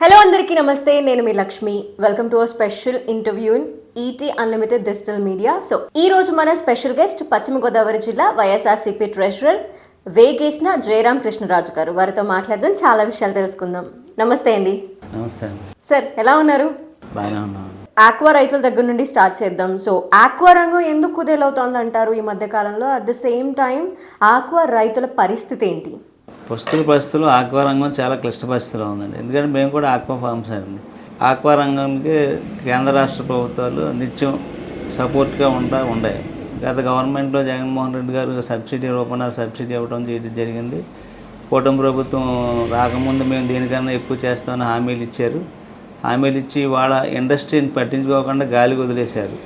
Hello అందరికీ నమస్తే, నేను మీ Lakshmi. Welcome to a special interview in ET unlimited digital media. So ఈ రోజు మన స్పెషల్ గెస్ట్ పశ్చిమ గోదావరి జిల్లా వైఎస్ఆర్సీపీ ట్రెజరర్ వేగేసిన జయరాం కృష్ణరాజు గారు. వారితో మాట్లాడదాం, చాలా విషయాలు తెలుసుకుందాం. నమస్తే అండి. నమస్తే సార్, ఎలా ఉన్నారు? బాగానే ఉన్నాను. ఆక్వా రైతుల దగ్గర నుండి స్టార్ట్ చేద్దాం. సో ఆక్వా రంగం ఎందుకు కుదేలవుతోంది అంటారు ఈ మధ్య కాలంలో? At the same time aqua రైతుల పరిస్థితి ఏంటి? ప్రస్తుత పరిస్థితుల్లో ఆక్వా రంగం చాలా క్లిష్ట పరిస్థితిలో ఉందండి. ఎందుకంటే మేము కూడా ఆక్వా ఫార్మ్స్ అండి. ఆక్వా రంగానికి కేంద్ర రాష్ట్ర ప్రభుత్వాలు నిత్యం సపోర్ట్గా ఉండే గత గవర్నమెంట్లో జగన్మోహన్ రెడ్డి గారు సబ్సిడీ రూపంలో సబ్సిడీ ఇవ్వడం జరిగింది. కూటమి ప్రభుత్వం రాకముందు మేము దీనికన్నా ఎక్కువ చేస్తామని హామీలు ఇచ్చారు. హామీలు ఇచ్చి వాళ్ళ ఇండస్ట్రీని పట్టించుకోకుండా గాలికి వదిలేశారు.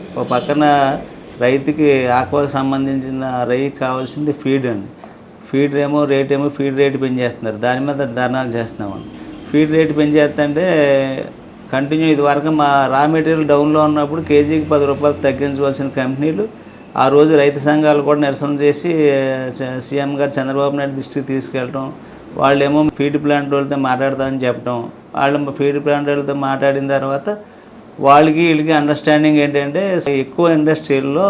ఒక పక్కన రైతుకి ఆక్వాకి సంబంధించిన రైతుకి కావాల్సింది ఫీడ్ అండి. ఫీడ్ రేటు పెంచేస్తున్నారు. దాని మీద ధర్నాలు చేస్తున్నామండి. ఫీడ్ రేటు పెంచేస్తుంటే కంటిన్యూ ఇదివరకు మా రా మెటీరియల్ డౌన్లో ఉన్నప్పుడు కేజీకి 10 రూపాయలు తగ్గించవలసిన కంపెనీలు ఆ రోజు రైతు సంఘాలు కూడా నిరసన చేసి సీఎం గారు చంద్రబాబు నాయుడు దృష్టికి తీసుకెళ్ళటం, వాళ్ళేమో ఫీడ్ ప్లాంట్ వాళ్ళతో మాట్లాడతామని చెప్పడం, వాళ్ళు ఫీడ్ ప్లాంట్ వాళ్ళతో మాట్లాడిన తర్వాత వీళ్ళకి అండర్స్టాండింగ్ ఏంటంటే ఎక్కువ ఇండస్ట్రీల్లో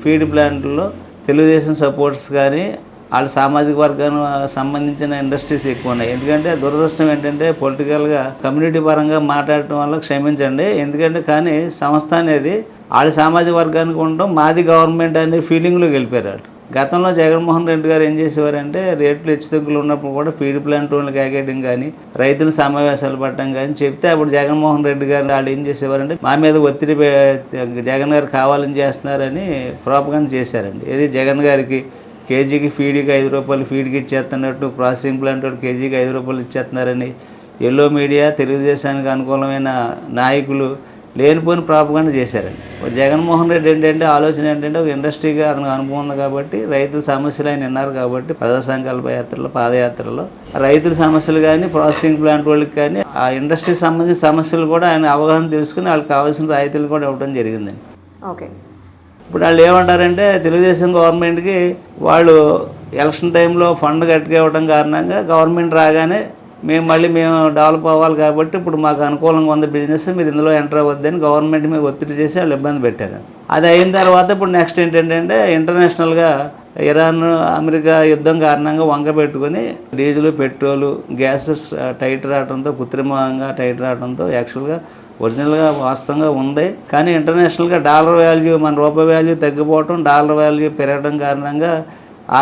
ఫీడ్ ప్లాంట్లో తెలుగుదేశం సపోర్ట్స్ కానీ వాళ్ళ సామాజిక వర్గానికి సంబంధించిన ఇండస్ట్రీస్ ఎక్కువ ఉన్నాయి. ఎందుకంటే దురదృష్టం ఏంటంటే పొలిటికల్గా కమ్యూనిటీ పరంగా మాట్లాడటం వల్ల క్షమించండి. ఎందుకంటే కానీ సంస్థ అనేది వాళ్ళ సామాజిక వర్గానికి ఉండడం, మాది గవర్నమెంట్ అనే ఫీలింగ్లోకి వెళ్ళిపోయారు. గతంలో జగన్మోహన్ రెడ్డి గారు ఏం చేసేవారంటే రేట్లు హెచ్చుతగ్గులు ఉన్నప్పుడు కూడా ఫీడ్ ప్లాంట్ వాళ్ళకి ఎగేయడం కానీ రైతుల సమావేశాలు పడటం కానీ చెప్తే అప్పుడు జగన్మోహన్ రెడ్డి గారు వాళ్ళు ఏం చేసేవారంటే మా మీద ఒత్తిడి జగన్ గారు కావాలని చేస్తున్నారని ప్రోపగండా చేశారండి. ఇది జగన్ గారికి కేజీకి ఫీడ్కి 5 రూపాయలు ఫీడ్కి ఇచ్చేస్తున్నట్టు, ప్రాసెసింగ్ ప్లాంట్ కేజీకి 5 రూపాయలు ఇచ్చేస్తున్నారని ఎల్లో మీడియా, తెలుగుదేశానికి అనుకూలమైన నాయకులు లేనిపోయిన ప్రాపగండా చేశారండి. జగన్మోహన్ రెడ్డి ఏంటంటే ఆలోచన ఏంటంటే ఒక ఇండస్ట్రీగా అతనికి అనుభవం ఉంది కాబట్టి రైతుల సమస్యలు ఆయన విన్నారు కాబట్టి ప్రజా సంకల్ప యాత్రలో పాదయాత్రలో రైతుల సమస్యలు కానీ ప్రాసెసింగ్ ప్లాంట్ వాళ్ళకి కానీ ఆ ఇండస్ట్రీకి సంబంధించిన సమస్యలు కూడా ఆయన అవగాహన తెలుసుకుని వాళ్ళకి కావాల్సిన రాయితీలు కూడా ఇవ్వడం జరిగిందండి. ఓకే, ఇప్పుడు వాళ్ళు ఏమంటారంటే తెలుగుదేశం గవర్నమెంట్కి వాళ్ళు ఎలక్షన్ టైంలో ఫండ్ గట్టిగా ఇవ్వడం కారణంగా గవర్నమెంట్ రాగానే మేము డెవలప్ అవ్వాలి కాబట్టి ఇప్పుడు మాకు అనుకూలంగా ఉంది బిజినెస్, మీరు ఇందులో ఎంటర్ అవ్వద్దని గవర్నమెంట్ మీద ఒత్తిడి చేసి వాళ్ళు ఇబ్బంది పెట్టారు. అది అయిన తర్వాత ఇప్పుడు నెక్స్ట్ ఏంటంటే ఇంటర్నేషనల్గా ఇరాన్ అమెరికా యుద్ధం కారణంగా వంక పెట్టుకుని డీజిల్ పెట్రోలు గ్యాస్ టైట్ రావడంతో, కృత్రిమంగా టైట్ రావడంతో యాక్చువల్గా ఒరిజినల్గా వాస్తవంగా ఉంది. కానీ ఇంటర్నేషనల్గా డాలర్ వాల్యూ, మన రూపాయి వాల్యూ తగ్గిపోవటం, డాలర్ వాల్యూ పెరగడం కారణంగా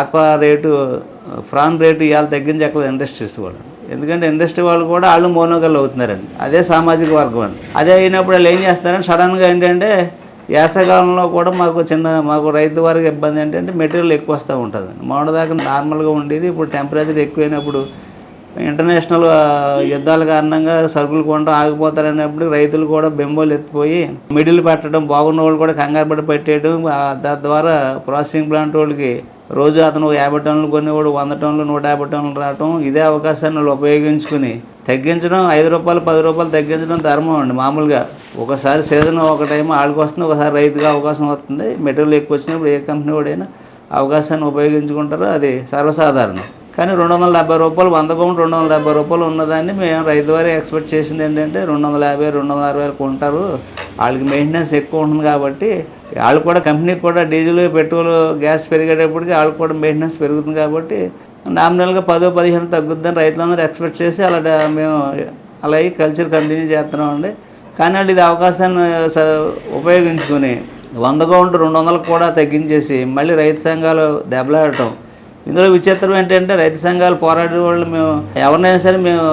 ఆక్వా రేటు, ప్రాన్ రేటు ఇవాళ తగ్గించక్కలేదు ఇండస్ట్రీస్ కూడా. ఎందుకంటే ఇండస్ట్రీ వాళ్ళు కూడా వాళ్ళు మోనోగల్ అవుతున్నారండి. అదే సామాజిక వర్గం అండి. అదే అయినప్పుడు వాళ్ళు ఏం చేస్తారంటే సడన్గా ఏంటంటే వేసవకాలంలో కూడా మాకు రైతు వారికి ఇబ్బంది ఏంటంటే మెటీరియల్ ఎక్కువ వస్తూ ఉంటుంది. మొన్నటిదాకా నార్మల్గా ఉండేది, ఇప్పుడు టెంపరేచర్ ఎక్కువైనప్పుడు ఇంటర్నేషనల్ యుద్ధాల కారణంగా సరుకులు కొనడం ఆగిపోతారనేప్పుడు రైతులు కూడా బెంబోలు ఎత్తిపోయి మిడిల్ పెట్టడం, బాగున్న వాళ్ళు కూడా కంగారు పడి పెట్టేయడం, తద్వారా ప్రాసెసింగ్ ప్లాంట్ వాళ్ళకి రోజు అతను 50 టన్నులు కొనేవాడు 100 టన్నులు 150 టన్నులు రావటం, ఇదే అవకాశాన్ని వాళ్ళు ఉపయోగించుకుని తగ్గించడం, 5 రూపాయలు 10 రూపాయలు తగ్గించడం ధర్మం అండి. మామూలుగా ఒకసారి సీజన్ ఒక టైం వాళ్ళకి వస్తుంది, ఒకసారి రైతుగా అవకాశం వస్తుంది. మెటీరియల్ ఎక్కువ వచ్చినప్పుడు ఏ కంపెనీ వాడైనా అవకాశాన్ని ఉపయోగించుకుంటారో అది సర్వసాధారణం. కానీ 270 రూపాయలు 100 కౌంట్ 270 రూపాయలు ఉన్నదాన్ని మేము రైతు వారి ఎక్స్పెక్ట్ చేసింది ఏంటంటే 250 260 కొంటారు, వాళ్ళకి మెయింటెనెన్స్ ఎక్కువ ఉంటుంది కాబట్టి వాళ్ళు కూడా కంపెనీకి కూడా డీజిల్ పెట్రోల్ గ్యాస్ పెరిగేటప్పటికి వాళ్ళకి కూడా మెయింటెనెన్స్ పెరుగుతుంది కాబట్టి నామినల్గా 10-15 తగ్గుద్దని రైతులందరూ ఎక్స్పెక్ట్ చేసి మేము అలాగే కల్చర్ కంటిన్యూ చేస్తున్నామండి. కానీ వాళ్ళు ఇది అవకాశాన్ని ఉపయోగించుకొని 100 కౌంట్ 200 కూడా తగ్గించేసి మళ్ళీ రైతు సంఘాలు దెబ్బలాడటం. ఇందులో విచిత్రం ఏంటంటే రైతు సంఘాలు పోరాడే వాళ్ళు మేము ఎవరినైనా సరే మేము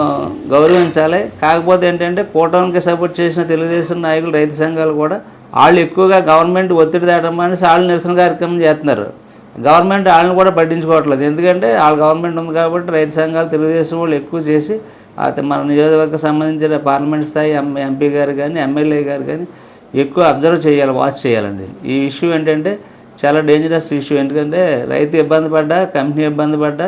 గౌరవించాలి. కాకపోతే ఏంటంటే కూటమికి సపోర్ట్ చేసిన తెలుగుదేశం నాయకులు రైతు సంఘాలు కూడా వాళ్ళు ఎక్కువగా గవర్నమెంట్ ఒత్తిడి తేవడం అనేసి వాళ్ళు నిరసన కార్యక్రమం చేస్తున్నారు. గవర్నమెంట్ వాళ్ళని కూడా పట్టించుకోవట్లేదు. ఎందుకంటే వాళ్ళ గవర్నమెంట్ ఉంది కాబట్టి రైతు సంఘాలు తెలుగుదేశం వాళ్ళు ఎక్కువ చేసి మన నియోజకవర్గం సంబంధించిన పార్లమెంట్ స్థాయి ఎంపీ గారు కానీ ఎమ్మెల్యే గారు కానీ ఎక్కువ అబ్జర్వ్ చేయాలి, వాచ్ చేయాలండి. ఈ ఇష్యూ ఏంటంటే చాలా డేంజరస్ ఇష్యూ. ఎందుకంటే రైతు ఇబ్బంది పడ్డా, కంపెనీ ఇబ్బంది పడ్డా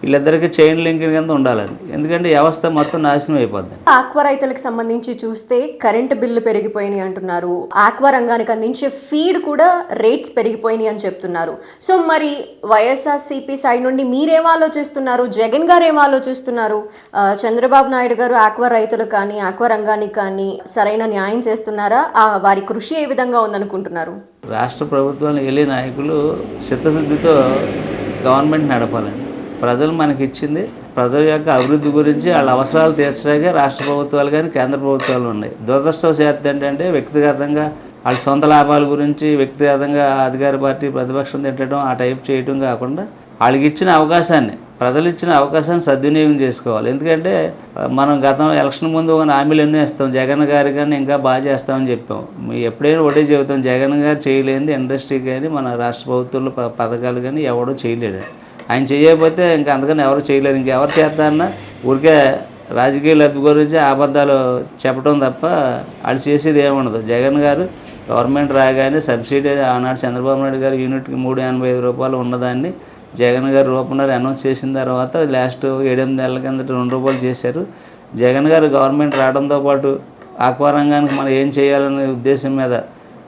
వీళ్ళిద్దరికి చైన్ లింక్ కింద ఉండాలండి. ఎందుకంటే వ్యవస్థ మొత్తం నాశనం అయిపోద్ది. ఆక్వా రైతులకు సంబంధించి చూస్తే కరెంటు బిల్లు పెరిగిపోయినాయి అంటున్నారు. ఆక్వా రంగానికి అందించే ఫీడ్ కూడా రేట్స్ పెరిగిపోయినాయి అని చెప్తున్నారు. సో మరి వైఎస్ఆర్సీపీ సైడ్ నుండి మీరేం ఆలోచిస్తున్నారు? జగన్ గారు ఏం ఆలోచిస్తున్నారు? చంద్రబాబు నాయుడు గారు ఆక్వా రైతులకు కానీ ఆక్వా రంగానికి కానీ సరైన న్యాయం చేస్తున్నారా? వారి కృషి ఏ విధంగా ఉందనుకుంటున్నారు? రాష్ట్ర ప్రభుత్వాన్ని వెళ్ళే నాయకులు చిత్తశుద్ధితో గవర్నమెంట్ నడపాలండి. ప్రజలు మనకి ఇచ్చింది ప్రజల యొక్క అభివృద్ధి గురించి వాళ్ళ అవసరాలు తీర్చడానికి రాష్ట్ర ప్రభుత్వాలు కానీ కేంద్ర ప్రభుత్వాలు ఉన్నాయి. దురదృష్టవశాత్తు ఏంటంటే వ్యక్తిగతంగా వాళ్ళ సొంత లాభాల గురించి వ్యక్తిగతంగా అధికార పార్టీ ప్రతిపక్షం తిట్టడం ఆ టైప్ చేయడం కాకుండా వాళ్ళకి ఇచ్చిన అవకాశాన్ని ప్రజలు ఇచ్చిన అవకాశాన్ని సద్వినియోగం చేసుకోవాలి. ఎందుకంటే మనం గతంలో ఎలక్షన్ ముందు ఒక హామీలు ఎన్నో ఇస్తాం. జగన్ గారి కానీ ఇంకా బాగా చేస్తామని చెప్పాం. ఎప్పుడైనా ఒకటే చెబుతాం, జగన్ గారు చేయలేనిది ఇండస్ట్రీ కానీ మన రాష్ట్ర ప్రభుత్వంలో పథకాలు కానీ ఎవడో చేయలేడు. ఆయన చేయకపోతే ఇంకా అందుకని ఎవరు చేయలేరు. ఇంకెవరు చేస్తారన్నా ఊరికే రాజకీయ లబ్ధి గురించి అబద్ధాలు చెప్పడం తప్ప వాళ్ళు చేసేది ఏముండదు. జగన్ గారు గవర్నమెంట్ రాగానే సబ్సిడీ ఆనాడు చంద్రబాబు నాయుడు గారు యూనిట్కి 385 రూపాయలు ఉన్నదాన్ని జగన్ గారు రూపంలో అనౌన్స్ చేసిన తర్వాత లాస్ట్ 7-8 నెలల కిందట 2 రూపాయలు చేశారు. జగన్ గారు గవర్నమెంట్ రావడంతో పాటు ఆక్వా రంగానికి మనం ఏం చేయాలనే ఉద్దేశం మీద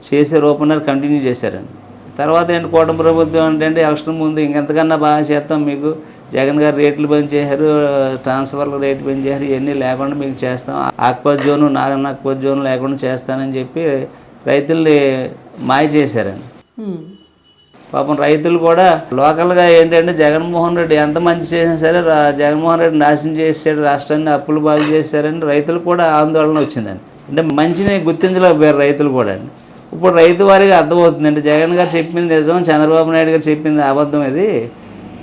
చేసే రూపంలో కంటిన్యూ చేశారండి. తర్వాత ఏంటి కూటమి ప్రభుత్వం అంటే ఎలక్షన్ ముందు ఇంకెంతకన్నా బాగా చేస్తాం, మీకు జగన్ గారు రేట్లు పెంచేశారు, ట్రాన్స్ఫర్ల రేట్లు పెంచేశారు, ఇవన్నీ లేకుండా మీకు చేస్తాం, ఆక్వా జోను నాగన్ ఆక్వా జోను లేకుండా చేస్తానని చెప్పి రైతుల్ని మాయ చేశారండి. పాపం రైతులు కూడా లోకల్గా ఏంటంటే జగన్మోహన్ రెడ్డి ఎంత మంచి చేసినా సరే జగన్మోహన్ రెడ్డి నాశనం చేశాడు, రాష్ట్రాన్ని అప్పులు బాగు చేశారని రైతులు కూడా ఆందోళన వచ్చిందండి. అంటే మంచిని గుర్తించలేకపోయారు రైతులు కూడా అండి. ఇప్పుడు రైతు వారికి అర్థమవుతుందండి, జగన్ గారు చెప్పింది నిజం, చంద్రబాబు నాయుడు గారు చెప్పింది అబద్ధం. ఇది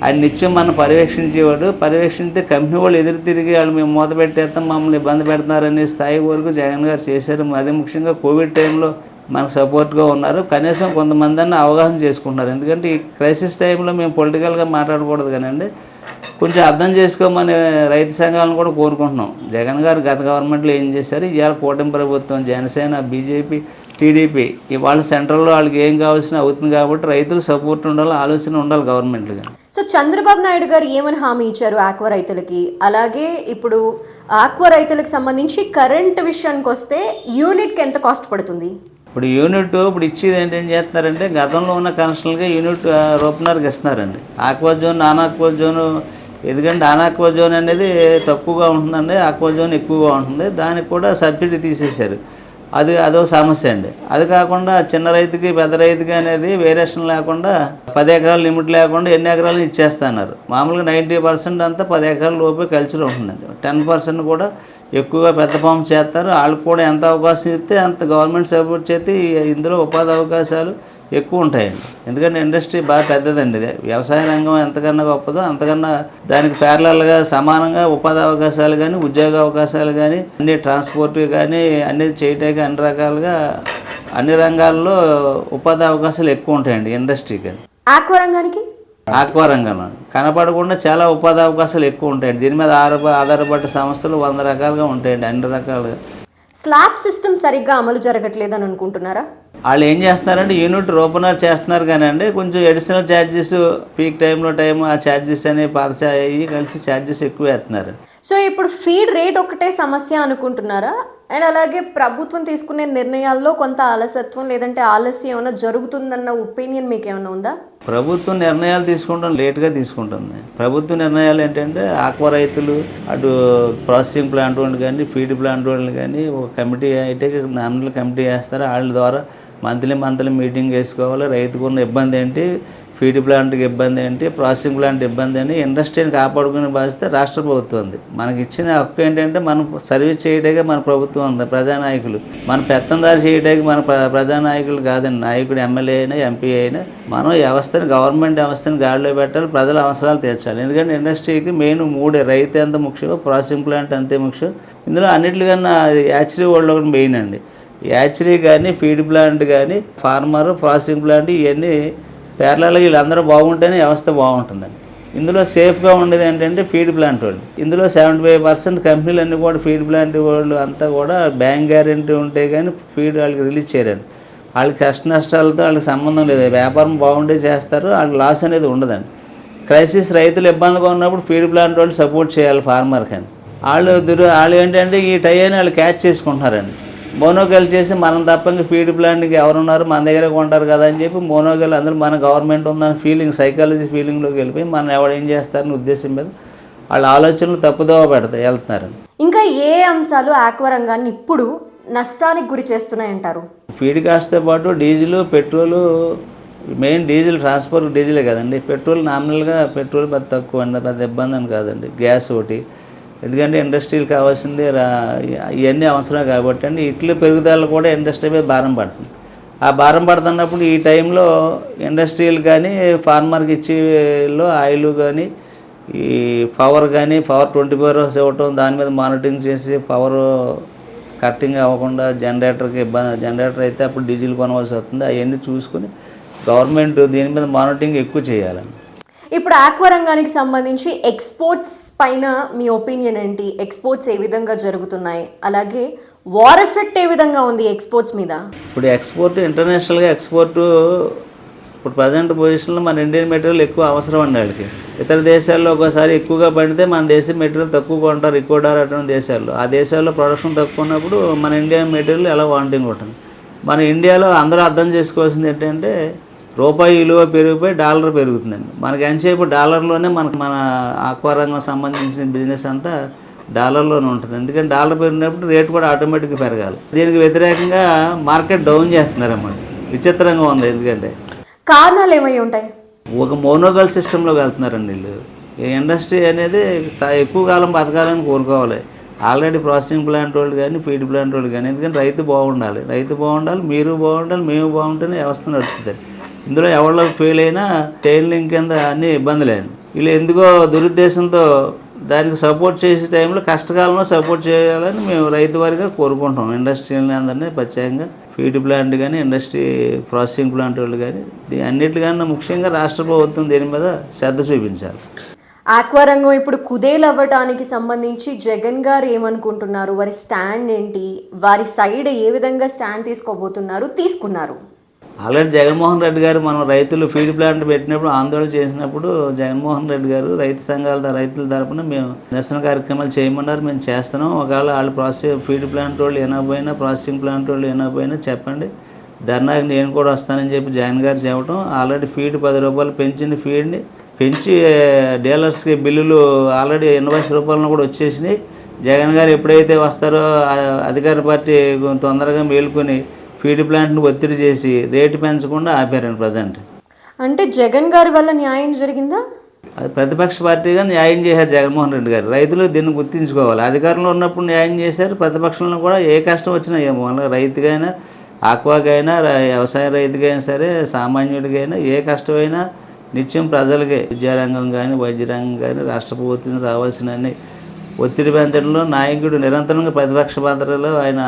ఆయన నిత్యం మనం పర్యవేక్షించేవాడు. పర్యవేక్షించే కంపెనీ వాళ్ళు ఎదురు తిరిగి వాళ్ళు మేము మూత పెట్టేస్తాం, మమ్మల్ని ఇబ్బంది పెడుతున్నారనే స్థాయి వరకు జగన్ గారు చేశారు. మరీ ముఖ్యంగా కోవిడ్ టైంలో మనకు సపోర్ట్గా ఉన్నారు. కనీసం కొంతమంది అన్న అవగాహన చేసుకుంటున్నారు. ఎందుకంటే ఈ క్రైసిస్ టైంలో మేము పొలిటికల్గా మాట్లాడకూడదు కానండి, కొంచెం అర్థం చేసుకోమని రైతు సంఘాలను కూడా కోరుకుంటున్నాం. జగన్ గారు గత గవర్నమెంట్లో ఏం చేశారు, ఇవాళ కూటమి ప్రభుత్వం జనసేన బీజేపీ టీడీపీ ఇవాళ సెంట్రల్లో వాళ్ళకి ఏం కావాల్సిన అవుతుంది కాబట్టి రైతులు సపోర్ట్ ఉండాలి, ఆలోచన ఉండాలి గవర్నమెంట్గా. సో చంద్రబాబు నాయుడు గారు ఏమని హామీ ఇచ్చారు ఆక్వా రైతులకి? అలాగే ఇప్పుడు ఆక్వా రైతులకు సంబంధించి కరెంట్ విషయానికి వస్తే యూనిట్కి ఎంత కాస్ట్ పడుతుంది? ఇప్పుడు యూనిట్ ఇప్పుడు ఇచ్చేది ఏంటేం చేస్తున్నారంటే గతంలో ఉన్న కనెక్షన్లుగా యూనిట్ రూపనర్కి ఇస్తున్నారండి. Aqua zone non aqua zone, ఎందుకంటే నాన్ ఆక్వా జోన్ అనేది తక్కువగా ఉంటుందండి, ఆక్వా జోన్ ఎక్కువగా ఉంటుంది. దానికి కూడా సబ్సిడీ తీసేశారు. అదో సమస్య అండి. అది కాకుండా చిన్న రైతుకి పెద్ద రైతుకి అనేది వేరియేషన్ లేకుండా 10 ఎకరాల లిమిట్ లేకుండా ఎన్ని ఎకరాలు ఇచ్చేస్తున్నారు. మామూలుగా 90% అంతా 10 ఎకరాల లోపే కల్చర్ ఉంటుందండి. 10% కూడా ఎక్కువగా పెద్ద ఫామ్ చేస్తారు. వాళ్ళకి కూడా ఎంత అవకాశం ఇస్తే అంత గవర్నమెంట్ సపోర్ట్ చేస్తే ఇందులో ఉపాధి అవకాశాలు ఎక్కువ ఉంటాయండి. ఎందుకంటే ఇండస్ట్రీ బాగా పెద్దదండి. వ్యవసాయ రంగం ఎంతకన్నా గొప్పదో అంతకన్నా దానికి ప్యారలల్గా సమానంగా ఉపాధి అవకాశాలు కానీ ఉద్యోగ అవకాశాలు కానీ అన్ని ట్రాన్స్పోర్ట్ కానీ అన్ని చేయటానికి అన్ని రకాలుగా అన్ని రంగాల్లో ఉపాధి అవకాశాలు ఎక్కువ ఉంటాయండి ఇండస్ట్రీకి. ఆక్వా రంగానికి ఆక్వా రంగంలో కనపడకుండా చాలా ఉపాధి అవకాశాలు ఎక్కువ ఉంటాయండి. దీని మీద ఆధారపడ్డ సంస్థలు 100 రకాలుగా ఉంటాయండి, అన్ని రకాలుగా. స్లాబ్ సిస్టమ్ సరిగ్గా అమలు జరగట్లేదని అనుకుంటున్నారా? వాళ్ళు ఏం చేస్తున్నారంటే యూనిట్ రూపనర్ చేస్తున్నారు కానీ అండి కొంచెం అడిషనల్ ఛార్జెస్ పీక్ టైంలో ఆ ఛార్జెస్ అనే అవి కలిసి ఛార్జెస్ ఎక్కువ వేస్తున్నారు. సో ఇప్పుడు ఫీడ్ రేట్ ఒకటే సమస్య అనుకుంటున్నారా? అండ్ అలాగే ప్రభుత్వం తీసుకునే నిర్ణయాల్లో కొంత అలసత్వం లేదంటే ఆలస్యం ఏమైనా జరుగుతుందన్న ఒపీనియన్ మీకు ఏమైనా ఉందా? ప్రభుత్వం నిర్ణయాలు తీసుకుంటాం లేట్గా తీసుకుంటుంది. ప్రభుత్వ నిర్ణయాలు ఏంటంటే ఆక్వా రైతులు అటు ప్రాసెసింగ్ ప్లాంట్ వాళ్ళు కానీ ఫీడ్ ప్లాంట్ వాళ్ళు కానీ ఒక కమిటీ అయితే నామినల్ కమిటీ వేస్తారు. వాళ్ళ ద్వారా మంత్లీ మీటింగ్ వేసుకోవాలి. రైతుకు ఉన్న ఇబ్బంది ఏంటి, ఫీడ్ ప్లాంట్కి ఇబ్బంది ఏంటి, ప్రాసెసింగ్ ప్లాంట్ ఇబ్బంది అని ఇండస్ట్రీని కాపాడుకునే బాధ్యత రాష్ట్ర ప్రభుత్వం ఉంది. మనకి ఇచ్చిన హక్కు ఏంటంటే మనం సర్వీస్ చేయడానికి మన ప్రభుత్వం ఉంది, ప్రజానాయకులు. మన పెత్తందారి చేయడానికి మన ప్రజానాయకులు కాదండి. నాయకుడు ఎమ్మెల్యే అయినా ఎంపీ అయినా మనం వ్యవస్థని గవర్నమెంట్ వ్యవస్థని గాడిలో పెట్టాలి, ప్రజల అవసరాలు తీర్చాలి. ఎందుకంటే ఇండస్ట్రీకి మెయిన్ 3 రైతు ఎంత ముఖ్యం, ప్రాసెసింగ్ ప్లాంట్ అంతే ముఖ్యం. ఇందులో అన్నిటికన్నా యాచరీ వాళ్ళు ఒకటి మెయిన్ అండి. యాచరీ కానీ ఫీడ్ ప్లాంట్ కానీ ఫార్మర్ ప్రాసెసింగ్ ప్లాంట్ ఇవన్నీ పేర్లలో వీళ్ళందరూ బాగుంటేనే వ్యవస్థ బాగుంటుందండి. ఇందులో సేఫ్గా ఉండేది ఏంటంటే ఫీడ్ ప్లాంట్ వాళ్ళు. ఇందులో 75% కంపెనీలు అన్నీ కూడా ఫీడ్ ప్లాంట్ వాళ్ళు అంతా కూడా బ్యాంక్ గ్యారెంటీ ఉంటే కానీ ఫీడ్ వాళ్ళకి రిలీజ్ చేయరండి. వాళ్ళకి కష్ట నష్టాలతో వాళ్ళకి సంబంధం లేదు, వ్యాపారం బాగుండే చేస్తారు, వాళ్ళకి లాస్ అనేది ఉండదండి. క్రైసిస్ రైతులు ఇబ్బందిగా ఉన్నప్పుడు ఫీడ్ ప్లాంట్ వాళ్ళు సపోర్ట్ చేయాలి ఫార్మర్కి అని. వాళ్ళు ఏంటంటే ఈ టైంని వాళ్ళు క్యాచ్ చేసుకుంటున్నారండి. మోనోగల్ చేసి మనం తప్ప ఇంకా ఫీడ్ ప్లాంట్కి ఎవరున్నారు మన దగ్గర కొంటారు కదా అని చెప్పి మోనోగల్ అందరూ మన గవర్నమెంట్ ఉందని ఫీలింగ్, సైకాలజీ ఫీలింగ్లోకి వెళ్ళిపోయి మనం ఎవడు ఏం చేస్తారని ఉద్దేశం మీద వాళ్ళ ఆలోచనలు తప్పుదోవ వెళ్తున్నారు. ఇంకా ఏ అంశాలు ఆక్వా రంగాన్ని ఇప్పుడు నష్టానికి గురి చేస్తున్నాయంటారు? ఫీడ్ కాస్ట్తో పాటు diesel, petrol, main diesel transport డీజిలే కదండి. పెట్రోల్ నామినల్గా పెట్రోల్ పెద్ద తక్కువ అండి, పెద్ద ఇబ్బంది అని కాదండి. గ్యాస్ ఒకటి, ఎందుకంటే ఇండస్ట్రీలు కావాల్సింది ఇవన్నీ అవసరం కాబట్టి అండి. ఇట్ల పెరుగుదల కూడా ఇండస్ట్రీ మీద భారం పడుతుంది. ఆ భారం పడుతున్నప్పుడు ఈ టైంలో ఇండస్ట్రీలు కానీ ఫార్మర్కి ఇచ్చేలో ఆయిల్ కానీ ఈ పవర్ 24 hours ఇవ్వటం, దాని మీద మానిటరింగ్ చేసి పవర్ కట్టింగ్ అవ్వకుండా జనరేటర్కి ఇబ్బంది, జనరేటర్ అయితే అప్పుడు డీజిల్ కొనవలసి వస్తుంది. అవన్నీ చూసుకొని గవర్నమెంట్ దీని మీద మానిటరింగ్ ఎక్కువ చేయాలండి. ఇప్పుడు ఆక్వా రంగానికి సంబంధించి ఎక్స్పోర్ట్స్ పైన మీ ఒపీనియన్ ఏంటి? ఎక్స్పోర్ట్స్ ఏ విధంగా జరుగుతున్నాయి, అలాగే వార్ ఎఫెక్ట్ ఏ విధంగా ఉంది ఎక్స్పోర్ట్స్ మీద? ఇప్పుడు ఎక్స్పోర్ట్, ఇంటర్నేషనల్గా ఎక్స్పోర్ట్ ఇప్పుడు ప్రజెంట్ పొజిషన్లో మన ఇండియన్ మెటీరియల్ ఎక్కువ అవసరం అండి వాళ్ళకి. ఇతర దేశాల్లో ఒకసారి ఎక్కువగా పడితే మన దేశం మెటీరియల్ తక్కువ కొంటారు, ఈక్వెడార్ అటువంటి దేశాల్లో. ఆ దేశాల్లో ప్రొడక్షన్ తక్కువ ఉన్నప్పుడు మన ఇండియన్ మెటీరియల్ ఎలా వాంటింగ్ ఉంటుంది. మన ఇండియాలో అందరూ అర్థం చేసుకోవాల్సింది ఏంటంటే రూపాయి విలువ పెరిగిపోయి డాలర్ పెరుగుతుందండి. మనకి ఎంతసేపు డాలర్లోనే మన ఆక్వా రంగం సంబంధించిన బిజినెస్ అంతా డాలర్లోనే ఉంటుంది. ఎందుకంటే డాలర్ పెరిగినప్పుడు రేటు కూడా ఆటోమేటిక్గా పెరగాలి. దీనికి వ్యతిరేకంగా మార్కెట్ డౌన్ చేస్తున్నారన్నమాట. విచిత్రంగా ఉంది. ఎందుకంటే కారణాలు ఏమై ఉంటాయి? ఒక మోనోగల్ సిస్టంలో వెళ్తున్నారండి వీళ్ళు. ఈ ఇండస్ట్రీ అనేది ఎక్కువ కాలం బతకాలని కోరుకోవాలి. ఆల్రెడీ ప్రాసెసింగ్ ప్లాంట్ వాళ్ళు కానీ ఫీడ్ ప్లాంట్ వాళ్ళు కానీ, ఎందుకంటే రైతు బాగుండాలి, మీరు బాగుండాలి, మేము బాగుంటేనే వ్యవస్థ నడుస్తుంది. ఇందులో ఎవరిలో ఫెయిల్ అయినా చైన్ లింక్ కింద అన్ని ఇబ్బందులేండి. వీళ్ళు ఎందుకో దురుద్దేశంతో దానికి సపోర్ట్ చేసే టైంలో కష్టకాలంలో సపోర్ట్ చేయాలని మేము రైతు వారిగా కోరుకుంటాం. ఇండస్ట్రీని అందరినీ ప్రత్యేకంగా ఫీడ్ ప్లాంట్ కానీ ఇండస్ట్రీ ప్రాసెసింగ్ ప్లాంట్ వాళ్ళు కానీ అన్నిటికన్నా ముఖ్యంగా రాష్ట్ర ప్రభుత్వం దీని మీద శ్రద్ధ చూపించాలి. ఆక్వా రంగం ఇప్పుడు కుదేలు అవ్వటానికి సంబంధించి జగన్ గారు ఏమనుకుంటున్నారు? వారి స్టాండ్ ఏంటి? వారి సైడ్ ఏ విధంగా స్టాండ్ తీసుకున్నారు? ఆల్రెడీ జగన్మోహన్ రెడ్డి గారు మనం రైతులు ఫీడ్ ప్లాంట్ పెట్టినప్పుడు ఆందోళన చేసినప్పుడు జగన్మోహన్ రెడ్డి గారు రైతుల తరపున మేము నిరసన కార్యక్రమాలు చేయమన్నారు. మేము చేస్తున్నాం. ఒకవేళ వాళ్ళు ఫీడ్ ప్లాంట్ వాళ్ళు వినకపోయినా, ప్రాసెసింగ్ ప్లాంట్ వాళ్ళు వినకపోయినా చెప్పండి, ధర్నాకి నేను కూడా వస్తానని చెప్పి జగన్ గారు చెప్పడం. ఆల్రెడీ ఫీడ్ 10 రూపాయలు పెంచింది. ఫీడ్ని పెంచి డీలర్స్కి బిల్లులు ఆల్రెడీ ₹80 కూడా వచ్చేసినాయి. జగన్ గారు ఎప్పుడైతే వస్తారో అధికార పార్టీ తొందరగా మేలుకొని ఫీడ్ ప్లాంట్ని ఒత్తిడి చేసి రేటు పెంచకుండా ఆపారండి ప్రజెంట్. అంటే జగన్ గారి వల్ల న్యాయం జరిగిందా? అది ప్రతిపక్ష పార్టీగా న్యాయం చేశారు జగన్మోహన్ రెడ్డి గారు. రైతులు దీన్ని గుర్తించుకోవాలి. అధికారంలో ఉన్నప్పుడు న్యాయం చేశారు, ప్రతిపక్షంలో కూడా ఏ కష్టం వచ్చినా ఏమో రైతుకైనా, ఆక్వాకైనా, వ్యవసాయ రైతుకైనా సరే, సామాన్యుడికైనా ఏ కష్టమైనా నిత్యం ప్రజలకే విద్యారంగం కానీ వైద్య రంగం కానీ రాష్ట్ర ప్రభుత్వం రావాల్సినన్ని ఒత్తిడి పెంచడంలో నాయకుడు నిరంతరంగా ప్రతిపక్ష పాత్రలో ఆయన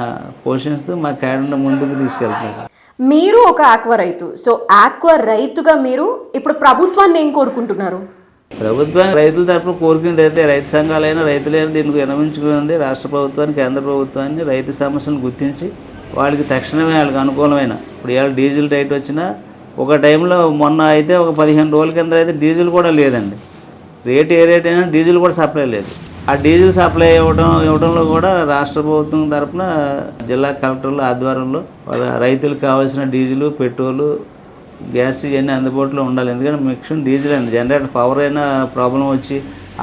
పోషిస్తూ మా క్యాడర్ను ముందుకు తీసుకెళ్తున్నారు. మీరు ఒక ఆక్వా రైతు, సో ఆక్వా రైతుగా మీరు ఇప్పుడు ప్రభుత్వాన్ని ఏం కోరుకుంటున్నారు? ప్రభుత్వానికి రైతుల తరఫున కోరుకునేది అయితే రైతు సంఘాలైనా రైతులైనా దీనికి వినమించుకున్నది రాష్ట్ర ప్రభుత్వాన్ని, కేంద్ర ప్రభుత్వాన్ని రైతు సమస్యలను గుర్తించి వాళ్ళకి తక్షణమే వాళ్ళకి అనుకూలమైన, ఇప్పుడు ఇవాళ డీజిల్ రేట్ వచ్చినా ఒక టైంలో మొన్న అయితే ఒక 15 రోజుల కింద అయితే డీజిల్ కూడా లేదండి. రేట్ ఏ రేట్ అయినా డీజిల్ కూడా సప్లై లేదు. ఆ డీజిల్ సప్లై ఇవ్వడంలో కూడా రాష్ట్ర ప్రభుత్వం తరఫున జిల్లా కలెక్టర్ల ఆధ్వర్యంలో వాళ్ళ రైతులకు కావాల్సిన డీజిల్, పెట్రోలు, గ్యాస్ ఇవన్నీ అందుబాటులో ఉండాలి. ఎందుకంటే మిక్షన్ డీజిల్ అండి. జనరేటర్ పవర్ అయినా ప్రాబ్లం వచ్చి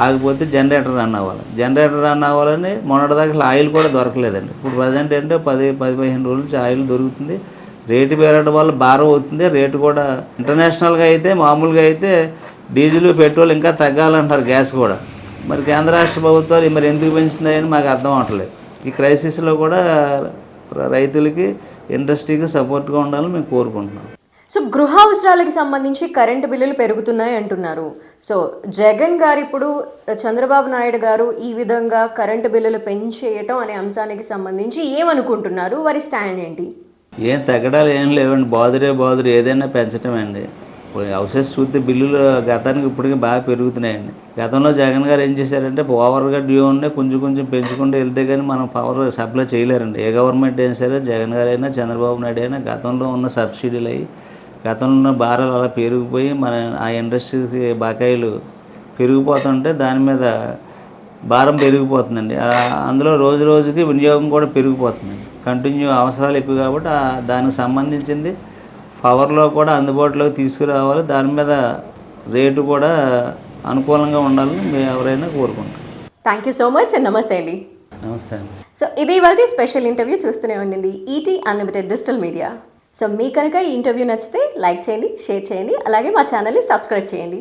ఆగిపోతే జనరేటర్ రన్ అవ్వాలి. జనరేటర్ రన్ అవ్వాలని మొన్నటిదాకా ఆయిల్ కూడా దొరకలేదండి. ఇప్పుడు ప్రజెంట్ అంటే 10-15 రోజుల నుంచి ఆయిల్ దొరుకుతుంది. రేటు పెరగడం వల్ల భారం అవుతుంది. రేటు కూడా ఇంటర్నేషనల్గా అయితే మామూలుగా అయితే డీజిల్, పెట్రోల్ ఇంకా తగ్గాలంటారు, గ్యాస్ కూడా. మరి కేంద్ర రాష్ట్ర ప్రభుత్వాలు మరి ఎందుకు పెంచుతున్నాయని మాకు అర్థం అవట్లేదు. ఈ క్రైసిస్లో కూడా రైతులకి, ఇండస్ట్రీకి సపోర్ట్గా ఉండాలని మేము కోరుకుంటున్నాం. సో గృహ అవసరాలకు సంబంధించి కరెంటు బిల్లులు పెరుగుతున్నాయి అంటున్నారు. సో జగన్ గారు ఇప్పుడు చంద్రబాబు నాయుడు గారు ఈ విధంగా కరెంటు బిల్లులు పెంచేయటం అనే అంశానికి సంబంధించి ఏమనుకుంటున్నారు? వారి స్టాండ్ ఏంటి? ఏం తగ్గడాలు ఏం లేవండి. బాదురే ఏదైనా పెంచటమే అండి. హౌసెస్ చూస్తే బిల్లులు గతానికి ఇప్పటికీ బాగా పెరుగుతున్నాయండి. గతంలో జగన్ గారు ఏం చేశారంటే ఓవర్గా డ్యూ ఉండే కొంచెం పెంచుకుంటూ వెళ్తే కానీ మనం పవర్ సప్లై చేయలేరండి. ఏ గవర్నమెంట్ అయినా సరే, జగన్ గారు అయినా చంద్రబాబు నాయుడు అయినా గతంలో ఉన్న సబ్సిడీలు అయ్యి గతంలో ఉన్న భారాలు అలా పెరిగిపోయి మన ఆ ఇండస్ట్రీకి బకాయిలు పెరిగిపోతుంటే దాని మీద భారం పెరిగిపోతుందండి. అందులో రోజు రోజుకి వినియోగం కూడా పెరిగిపోతుందండి. కంటిన్యూ అవసరాలు ఎక్కువ కాబట్టి దానికి సంబంధించింది పవర్లో కూడా అందుబాటులోకి తీసుకురావాలి. దాని మీద రేటు కూడా అనుకూలంగా ఉండాలని మేము ఎవరైనా కోరుకుంటాం. Thank you so much and నమస్తే అండి. నమస్తే అండి. సో ఇది ఇవాళ స్పెషల్ ఇంటర్వ్యూ. చూస్తూనే ఉండండి ఈటీ అన్లిమిటెడ్ డిజిటల్ మీడియా. సో మీకు కనుక ఈ ఇంటర్వ్యూ నచ్చితే లైక్ చేయండి, షేర్ చేయండి, అలాగే మా ఛానల్ని సబ్స్క్రైబ్ చేయండి.